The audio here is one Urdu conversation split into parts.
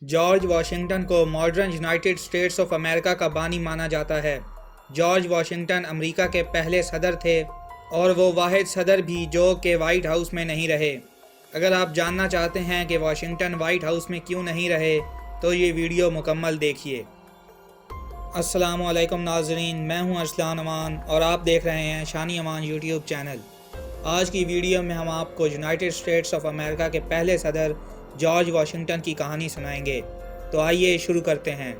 جارج واشنگٹن کو modern United States of America کا بانی مانا جاتا ہے۔ جارج واشنگٹن امریکہ کے پہلے صدر تھے اور وہ واحد صدر بھی جو کہ وائٹ ہاؤس میں نہیں رہے۔ اگر آپ جاننا چاہتے ہیں کہ واشنگٹن وائٹ ہاؤس میں کیوں نہیں رہے تو یہ ویڈیو مکمل دیکھیے۔ السلام علیکم ناظرین، میں ہوں ارسلان امان اور آپ دیکھ رہے ہیں شانی امان یوٹیوب چینل۔ آج کی ویڈیو میں ہم آپ کو یونائٹڈ اسٹیٹس آف امریکہ کے پہلے صدر جارج واشنگٹن کی کہانی سنائیں گے۔ تو آئیے شروع کرتے ہیں۔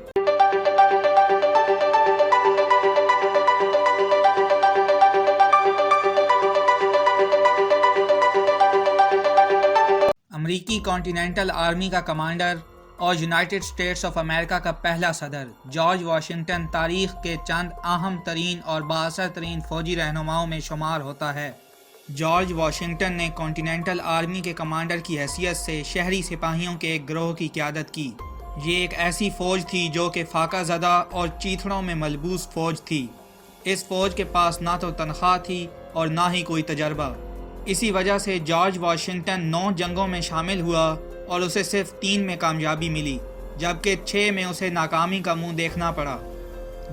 امریکی کانٹیننٹل آرمی کا کمانڈر اور یونائٹڈ اسٹیٹس آف امریکہ کا پہلا صدر جارج واشنگٹن تاریخ کے چند اہم ترین اور بااثر ترین فوجی رہنماؤں میں شمار ہوتا ہے۔ جارج واشنگٹن نے کانٹیننٹل آرمی کے کمانڈر کی حیثیت سے شہری سپاہیوں کے ایک گروہ کی قیادت کی۔ یہ ایک ایسی فوج تھی جو کہ فاقہ زدہ اور چیتھڑوں میں ملبوس فوج تھی۔ اس فوج کے پاس نہ تو تنخواہ تھی اور نہ ہی کوئی تجربہ۔ اسی وجہ سے جارج واشنگٹن 9 جنگوں میں شامل ہوا اور اسے صرف 3 میں کامیابی ملی، جبکہ 6 میں اسے ناکامی کا منہ دیکھنا پڑا۔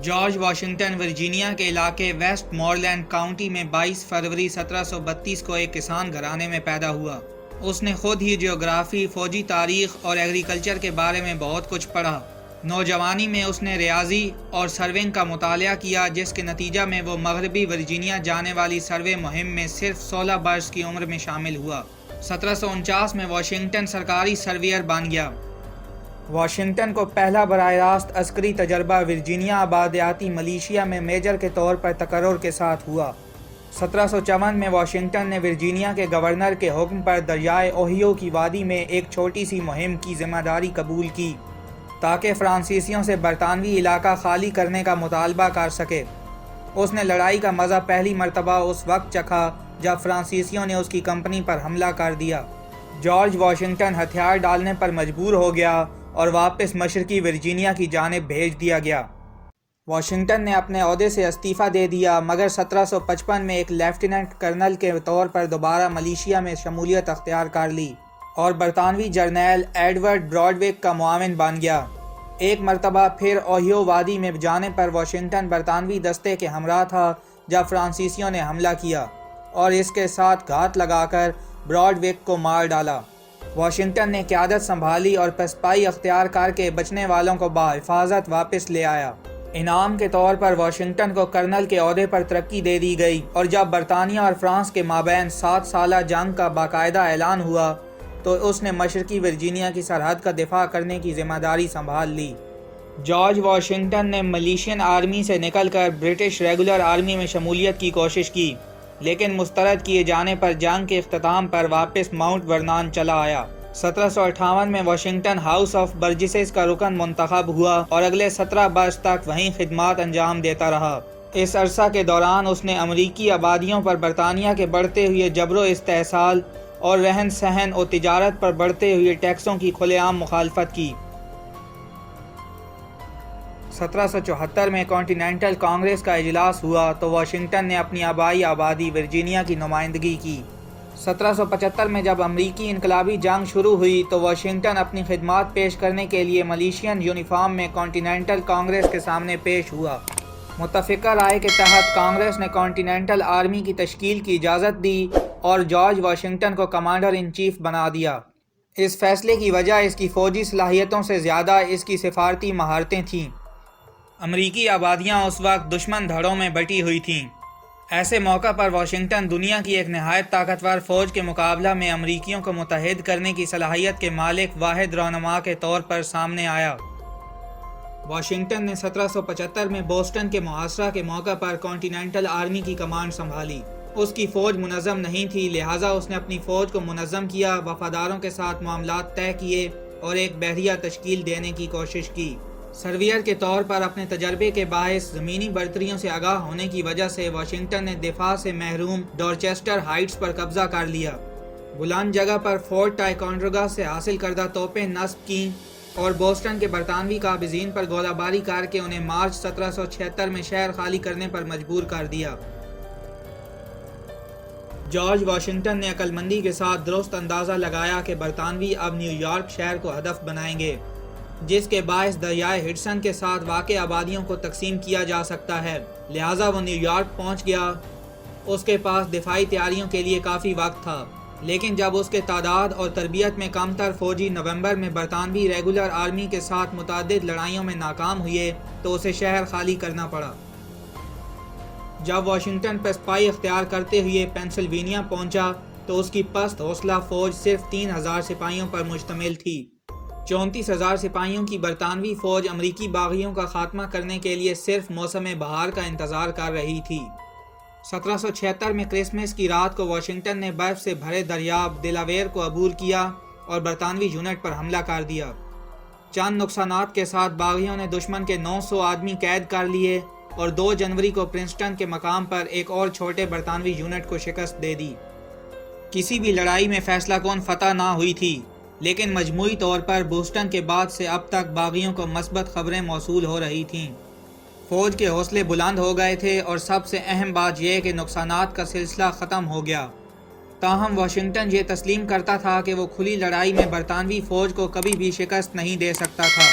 جارج واشنگٹن ورجینیا کے علاقے ویسٹ مورلینڈ کاؤنٹی میں 22 فروری 1732 کو ایک کسان گھرانے میں پیدا ہوا۔ اس نے خود ہی جیوگرافی، فوجی تاریخ اور ایگریکلچر کے بارے میں بہت کچھ پڑھا۔ نوجوانی میں اس نے ریاضی اور سروینگ کا مطالعہ کیا، جس کے نتیجہ میں وہ مغربی ورجینیا جانے والی سروے مہم میں صرف 16 برس کی عمر میں شامل ہوا۔ 1749 میں واشنگٹن سرکاری سرویئر بن گیا۔ واشنگٹن کو پہلا براہ راست عسکری تجربہ ورجینیا آبادیاتی ملیشیا میں میجر کے طور پر تقرر کے ساتھ ہوا۔ 1754 میں واشنگٹن نے ورجینیا کے گورنر کے حکم پر دریائے اوہیو کی وادی میں ایک چھوٹی سی مہم کی ذمہ داری قبول کی تاکہ فرانسیسیوں سے برطانوی علاقہ خالی کرنے کا مطالبہ کر سکے۔ اس نے لڑائی کا مزہ پہلی مرتبہ اس وقت چکھا جب فرانسیسیوں نے اس کی کمپنی پر حملہ کر دیا۔ جارج واشنگٹن ہتھیار ڈالنے پر مجبور ہو گیا اور واپس مشرقی ورجینیا کی جانب بھیج دیا گیا۔ واشنگٹن نے اپنے عہدے سے استعفیٰ دے دیا، مگر 1755 میں ایک لیفٹیننٹ کرنل کے طور پر دوبارہ ملیشیا میں شمولیت اختیار کر لی اور برطانوی جرنیل ایڈورڈ براڈوک کا معاون بن گیا۔ ایک مرتبہ پھر اوہیو وادی میں جانے پر واشنگٹن برطانوی دستے کے ہمراہ تھا جب فرانسیسیوں نے حملہ کیا اور اس کے ساتھ گھات لگا کر براڈوک کو مار ڈالا۔ واشنگٹن نے قیادت سنبھالی اور پسپائی اختیار کر کے بچنے والوں کو بحفاظت واپس لے آیا۔ انعام کے طور پر واشنگٹن کو کرنل کے عہدے پر ترقی دے دی گئی، اور جب برطانیہ اور فرانس کے مابین 7 سالہ جنگ کا باقاعدہ اعلان ہوا تو اس نے مشرقی ورجینیا کی سرحد کا دفاع کرنے کی ذمہ داری سنبھال لی۔ جارج واشنگٹن نے ملیشین آرمی سے نکل کر برٹش ریگولر آرمی میں شمولیت کی کوشش کی، لیکن مسترد کیے جانے پر جنگ کے اختتام پر واپس ماؤنٹ ورنان چلا آیا۔ 1758 میں واشنگٹن ہاؤس آف برجسز کا رکن منتخب ہوا اور اگلے 17 برس تک وہیں خدمات انجام دیتا رہا۔ اس عرصہ کے دوران اس نے امریکی آبادیوں پر برطانیہ کے بڑھتے ہوئے جبر و استحصال اور رہن سہن اور تجارت پر بڑھتے ہوئے ٹیکسوں کی کھلے عام مخالفت کی۔ 1774 میں کانٹیننٹل کانگریس کا اجلاس ہوا تو واشنگٹن نے اپنی آبائی آبادی ورجینیا کی نمائندگی کی۔ 1775 میں جب امریکی انقلابی جنگ شروع ہوئی تو واشنگٹن اپنی خدمات پیش کرنے کے لیے ملیشین یونیفارم میں کانٹیننٹل کانگریس کے سامنے پیش ہوا۔ متفقہ رائے کے تحت کانگریس نے کانٹیننٹل آرمی کی تشکیل کی اجازت دی اور جارج واشنگٹن کو کمانڈر ان چیف بنا دیا۔ اس فیصلے کی وجہ اس کی فوجی صلاحیتوں سے زیادہ اس کی سفارتی مہارتیں تھیں۔ امریکی آبادیاں اس وقت دشمن دھڑوں میں بٹی ہوئی تھیں۔ ایسے موقع پر واشنگٹن دنیا کی ایک نہایت طاقتور فوج کے مقابلہ میں امریکیوں کو متحد کرنے کی صلاحیت کے مالک واحد رہنما کے طور پر سامنے آیا۔ واشنگٹن نے 1775 میں بوسٹن کے محاصرہ کے موقع پر کانٹیننٹل آرمی کی کمانڈ سنبھالی۔ اس کی فوج منظم نہیں تھی، لہٰذا اس نے اپنی فوج کو منظم کیا، وفاداروں کے ساتھ معاملات طے کیے اور ایک بحریہ تشکیل دینے کی کوشش کی۔ سرویئر کے طور پر اپنے تجربے کے باعث زمینی برتریوں سے آگاہ ہونے کی وجہ سے واشنگٹن نے دفاع سے محروم ڈورچسٹر ہائٹس پر قبضہ کر لیا۔ بلند جگہ پر فورٹ ٹائکانڈروگا سے حاصل کردہ توپیں نصب کیں اور بوسٹن کے برطانوی قابضین پر گولہ باری کر کے انہیں مارچ 1776 میں شہر خالی کرنے پر مجبور کر دیا۔ جارج واشنگٹن نے عقلمندی کے ساتھ درست اندازہ لگایا کہ برطانوی اب نیو یارک شہر کو ہدف بنائیں گے۔ جس کے باعث دریائے ہڈسن کے ساتھ واقع آبادیوں کو تقسیم کیا جا سکتا ہے، لہٰذا وہ نیو یارک پہنچ گیا۔ اس کے پاس دفاعی تیاریوں کے لیے کافی وقت تھا، لیکن جب اس کے تعداد اور تربیت میں کم تر فوجی نومبر میں برطانوی ریگولر آرمی کے ساتھ متعدد لڑائیوں میں ناکام ہوئے تو اسے شہر خالی کرنا پڑا۔ جب واشنگٹن پسپائی اختیار کرتے ہوئے پینسلوینیا پہنچا تو اس کی پست حوصلہ فوج صرف 3,000 سپاہیوں پر مشتمل تھی۔ 34,000 سپاہیوں کی برطانوی فوج امریکی باغیوں کا خاتمہ کرنے کے لیے صرف موسم بہار کا انتظار کر رہی تھی۔ 1776 میں کرسمس کی رات کو واشنگٹن نے برف سے بھرے دریاب ڈیلاویئر کو عبور کیا اور برطانوی یونٹ پر حملہ کر دیا۔ چند نقصانات کے ساتھ باغیوں نے دشمن کے 900 آدمی قید کر لیے اور 2 جنوری کو پرنسٹن کے مقام پر ایک اور چھوٹے برطانوی یونٹ کو شکست دے دی۔ کسی بھی لڑائی میں فیصلہ کن فتح نہ ہوئی تھی، لیکن مجموعی طور پر بوسٹن کے بعد سے اب تک باغیوں کو مثبت خبریں موصول ہو رہی تھیں۔ فوج کے حوصلے بلند ہو گئے تھے اور سب سے اہم بات یہ کہ نقصانات کا سلسلہ ختم ہو گیا۔ تاہم واشنگٹن یہ تسلیم کرتا تھا کہ وہ کھلی لڑائی میں برطانوی فوج کو کبھی بھی شکست نہیں دے سکتا تھا۔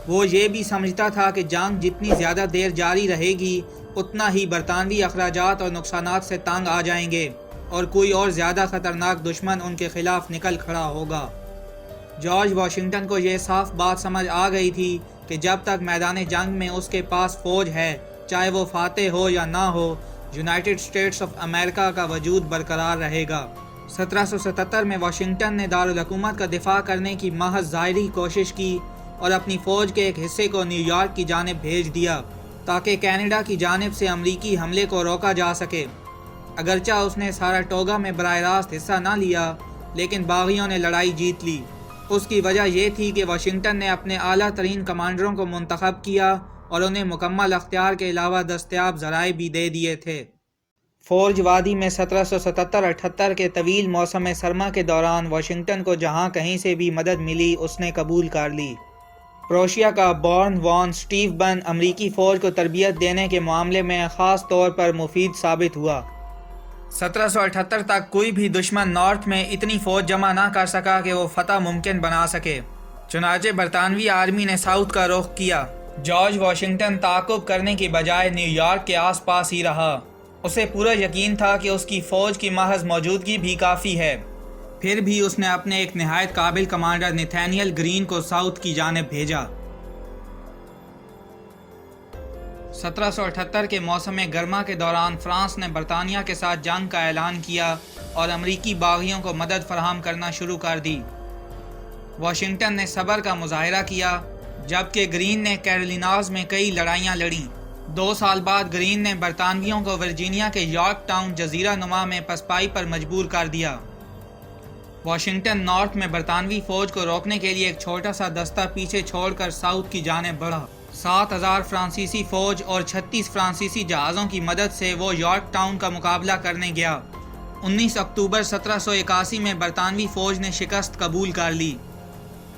وہ یہ بھی سمجھتا تھا کہ جنگ جتنی زیادہ دیر جاری رہے گی اتنا ہی برطانوی اخراجات اور نقصانات سے تنگ آ جائیں گے اور کوئی اور زیادہ خطرناک دشمن ان کے خلاف نکل کھڑا ہوگا۔ جارج واشنگٹن کو یہ صاف بات سمجھ آ گئی تھی کہ جب تک میدان جنگ میں اس کے پاس فوج ہے، چاہے وہ فاتح ہو یا نہ ہو، یونائٹڈ اسٹیٹس آف امریکہ کا وجود برقرار رہے گا۔ 1777 میں واشنگٹن نے دارالحکومت کا دفاع کرنے کی محض ظاہری کوشش کی اور اپنی فوج کے ایک حصے کو نیو یارک کی جانب بھیج دیا تاکہ کینیڈا کی جانب سے امریکی حملے کو روکا جا سکے۔ اگرچہ اس نے ساراٹوگا میں براہ راست حصہ نہ لیا، لیکن باغیوں نے لڑائی جیت لی۔ اس کی وجہ یہ تھی کہ واشنگٹن نے اپنے اعلیٰ ترین کمانڈروں کو منتخب کیا اور انہیں مکمل اختیار کے علاوہ دستیاب ذرائع بھی دے دیے تھے۔ فورج وادی میں 1777-78 کے طویل موسم سرما کے دوران واشنگٹن کو جہاں کہیں سے بھی مدد ملی اس نے قبول کر لی۔ پروشیا کا بورن وان سٹیوبن امریکی فوج کو تربیت دینے کے معاملے میں خاص طور پر مفید ثابت ہوا۔ 1778 تک کوئی بھی دشمن نارتھ میں اتنی فوج جمع نہ کر سکا کہ وہ فتح ممکن بنا سکے، چنانچہ برطانوی آرمی نے ساؤتھ کا رخ کیا۔ جارج واشنگٹن تعاقب کرنے کی بجائے نیو یارک کے آس پاس ہی رہا۔ اسے پورا یقین تھا کہ اس کی فوج کی محض موجودگی بھی کافی ہے۔ پھر بھی اس نے اپنے ایک نہایت قابل کمانڈر نتھینیل گرین کو ساؤتھ کی جانب بھیجا۔ 1778 کے موسم گرما کے دوران فرانس نے برطانیہ کے ساتھ جنگ کا اعلان کیا اور امریکی باغیوں کو مدد فراہم کرنا شروع کر دی۔ واشنگٹن نے صبر کا مظاہرہ کیا، جبکہ گرین نے کیرولیناز میں کئی لڑائیاں لڑیں۔ 2 سال بعد گرین نے برطانویوں کو ورجینیا کے یارک ٹاؤن جزیرہ نما میں پسپائی پر مجبور کر دیا۔ واشنگٹن نارتھ میں برطانوی فوج کو روکنے کے لیے ایک چھوٹا سا دستہ پیچھے چھوڑ کر ساؤتھ کی جانب بڑھا۔ 7,000 فرانسیسی فوج اور 36 فرانسیسی جہازوں کی مدد سے وہ یارک ٹاؤن کا مقابلہ کرنے گیا۔ 19 اکتوبر 1781 میں برطانوی فوج نے شکست قبول کر لی۔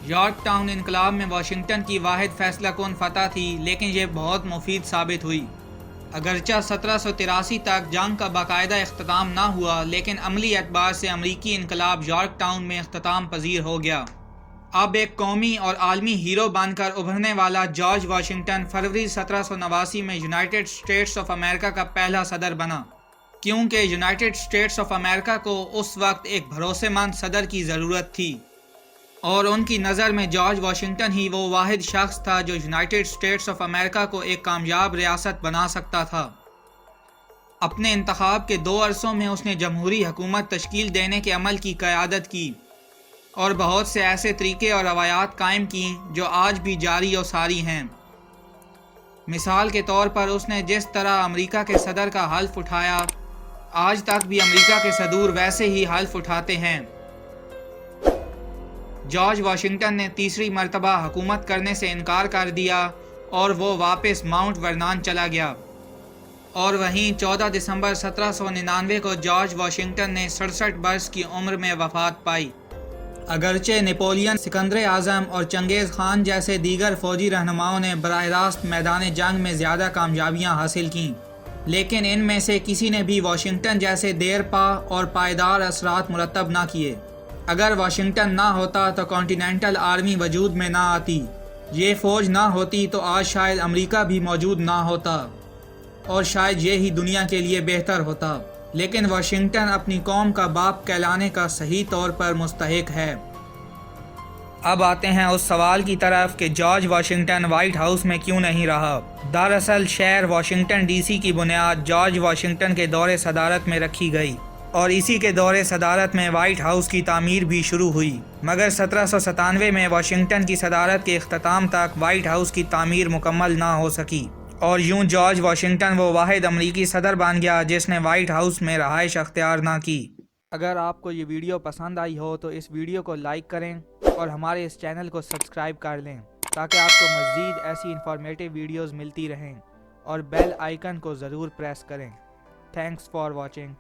یارک ٹاؤن انقلاب میں واشنگٹن کی واحد فیصلہ کن فتح تھی، لیکن یہ بہت مفید ثابت ہوئی۔ اگرچہ 1783 تک جنگ کا باقاعدہ اختتام نہ ہوا، لیکن عملی اعتبار سے امریکی انقلاب یارک ٹاؤن میں اختتام پذیر ہو گیا۔ اب ایک قومی اور عالمی ہیرو بن کر ابھرنے والا جارج واشنگٹن فروری 1789 میں یونائٹڈ اسٹیٹس آف امریکہ کا پہلا صدر بنا، کیونکہ یونائٹڈ اسٹیٹس آف امریکہ کو اس وقت ایک بھروسے مند صدر کی ضرورت تھی، اور ان کی نظر میں جارج واشنگٹن ہی وہ واحد شخص تھا جو یونائٹڈ اسٹیٹس آف امریکہ کو ایک کامیاب ریاست بنا سکتا تھا۔ اپنے انتخاب کے 2 عرصوں میں اس نے جمہوری حکومت تشکیل دینے کے عمل کی قیادت کی اور بہت سے ایسے طریقے اور روایات قائم کیں جو آج بھی جاری و ساری ہیں۔ مثال کے طور پر اس نے جس طرح امریکہ کے صدر کا حلف اٹھایا، آج تک بھی امریکہ کے صدور ویسے ہی حلف اٹھاتے ہیں۔ جارج واشنگٹن نے تیسری مرتبہ حکومت کرنے سے انکار کر دیا اور وہ واپس ماؤنٹ ورنان چلا گیا، اور وہیں 14 دسمبر 1799 کو جارج واشنگٹن نے 67 برس کی عمر میں وفات پائی۔ اگرچہ نیپولین، سکندر اعظم اور چنگیز خان جیسے دیگر فوجی رہنماؤں نے براہ راست میدان جنگ میں زیادہ کامیابیاں حاصل کیں، لیکن ان میں سے کسی نے بھی واشنگٹن جیسے دیر پا اور پائیدار اثرات مرتب نہ کیے۔ اگر واشنگٹن نہ ہوتا تو کانٹیننٹل آرمی وجود میں نہ آتی، یہ فوج نہ ہوتی تو آج شاید امریکہ بھی موجود نہ ہوتا اور شاید یہی دنیا کے لیے بہتر ہوتا، لیکن واشنگٹن اپنی قوم کا باپ کہلانے کا صحیح طور پر مستحق ہے۔ اب آتے ہیں اس سوال کی طرف کہ جارج واشنگٹن وائٹ ہاؤس میں کیوں نہیں رہا۔ دراصل شہر واشنگٹن ڈی سی کی بنیاد جارج واشنگٹن کے دور صدارت میں رکھی گئی اور اسی کے دور صدارت میں وائٹ ہاؤس کی تعمیر بھی شروع ہوئی، مگر 1797 میں واشنگٹن کی صدارت کے اختتام تک وائٹ ہاؤس کی تعمیر مکمل نہ ہو سکی، اور یوں جارج واشنگٹن وہ واحد امریکی صدر بن گیا جس نے وائٹ ہاؤس میں رہائش اختیار نہ کی۔ اگر آپ کو یہ ویڈیو پسند آئی ہو تو اس ویڈیو کو لائک کریں اور ہمارے اس چینل کو سبسکرائب کر لیں تاکہ آپ کو مزید ایسی انفارمیٹیو ویڈیوز ملتی رہیں، اور بیل آئیکن کو ضرور پریس کریں۔ Thanks for watching.